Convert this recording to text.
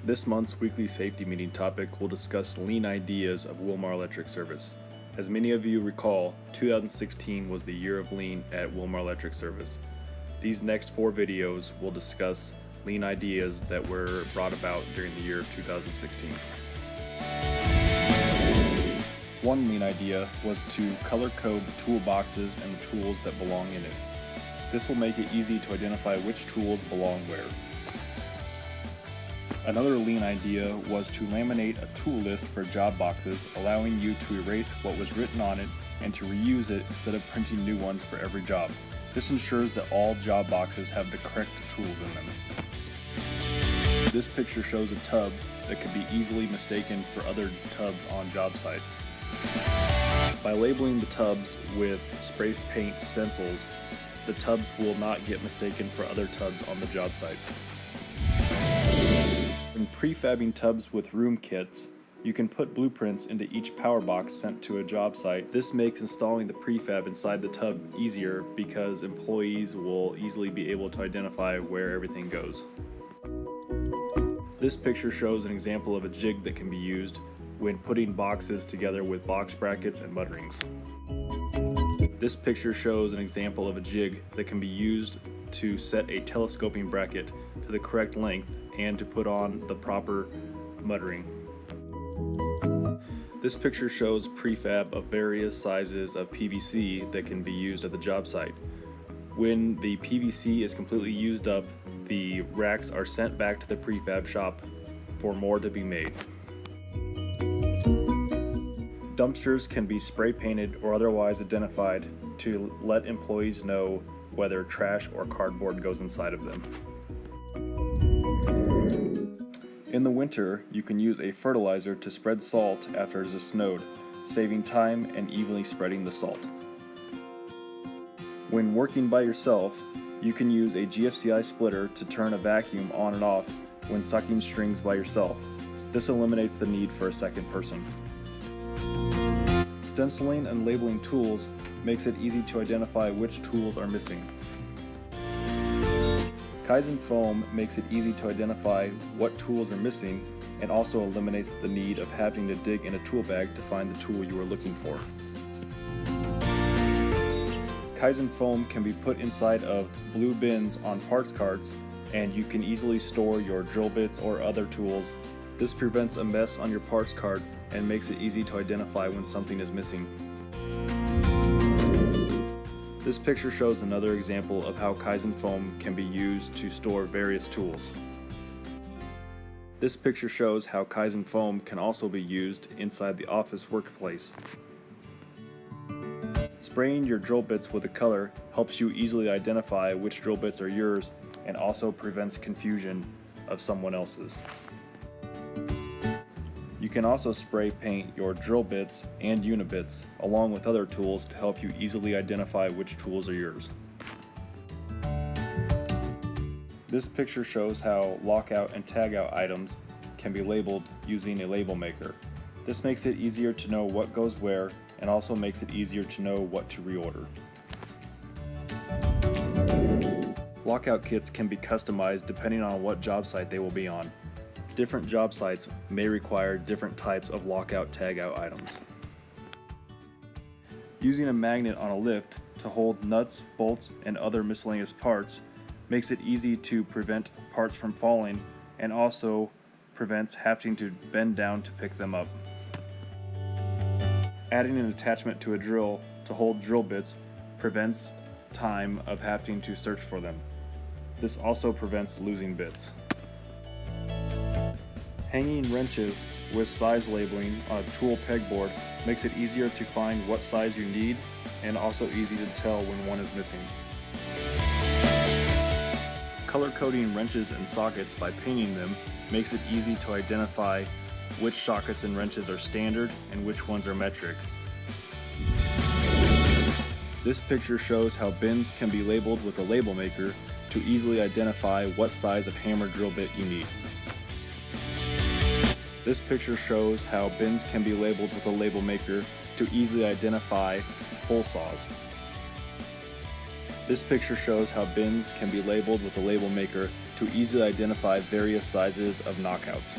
This month's weekly safety meeting topic will discuss lean ideas of Willmar Electric Service. As many of you recall, 2016 was the year of lean at Willmar Electric Service. These next 4 videos will discuss lean ideas that were brought about during the year of 2016. One lean idea was to color code the toolboxes and the tools that belong in it. This will make it easy to identify which tools belong where. Another lean idea was to laminate a tool list for job boxes, allowing you to erase what was written on it and to reuse it instead of printing new ones for every job. This ensures that all job boxes have the correct tools in them. This picture shows a tub that could be easily mistaken for other tubs on job sites. By labeling the tubs with spray paint stencils, the tubs will not get mistaken for other tubs on the job site. When prefabbing tubs with room kits, you can put blueprints into each power box sent to a job site. This makes installing the prefab inside the tub easier because employees will easily be able to identify where everything goes. This picture shows an example of a jig that can be used when putting boxes together with box brackets and mud rings. This picture shows an example of a jig that can be used to set a telescoping bracket to the correct length and to put on the proper mud ring. This picture shows prefab of various sizes of PVC that can be used at the job site. When the PVC is completely used up, the racks are sent back to the prefab shop for more to be made. Dumpsters can be spray painted or otherwise identified to let employees know whether trash or cardboard goes inside of them. In the winter, you can use a fertilizer to spread salt after it has snowed, saving time and evenly spreading the salt. When working by yourself, you can use a GFCI splitter to turn a vacuum on and off when sucking strings by yourself. This eliminates the need for a second person. Stenciling and labeling tools makes it easy to identify which tools are missing. Kaizen foam makes it easy to identify what tools are missing and also eliminates the need of having to dig in a tool bag to find the tool you are looking for. Kaizen foam can be put inside of blue bins on parts carts, and you can easily store your drill bits or other tools. This prevents a mess on your parts cart and makes it easy to identify when something is missing. This picture shows another example of how Kaizen foam can be used to store various tools. This picture shows how Kaizen foam can also be used inside the office workplace. Spraying your drill bits with a color helps you easily identify which drill bits are yours and also prevents confusion of someone else's. You can also spray paint your drill bits and unibits along with other tools to help you easily identify which tools are yours. This picture shows how lockout and tagout items can be labeled using a label maker. This makes it easier to know what goes where and also makes it easier to know what to reorder. Lockout kits can be customized depending on what job site they will be on. Different job sites may require different types of lockout tagout items. Using a magnet on a lift to hold nuts, bolts, and other miscellaneous parts makes it easy to prevent parts from falling and also prevents having to bend down to pick them up. Adding an attachment to a drill to hold drill bits prevents time of having to search for them. This also prevents losing bits. Hanging wrenches with size labeling on a tool pegboard makes it easier to find what size you need and also easy to tell when one is missing. Color coding wrenches and sockets by painting them makes it easy to identify which sockets and wrenches are standard and which ones are metric. This picture shows how bins can be labeled with a label maker to easily identify what size of hammer drill bit you need. This picture shows how bins can be labeled with a label maker to easily identify hole saws. This picture shows how bins can be labeled with a label maker to easily identify various sizes of knockouts.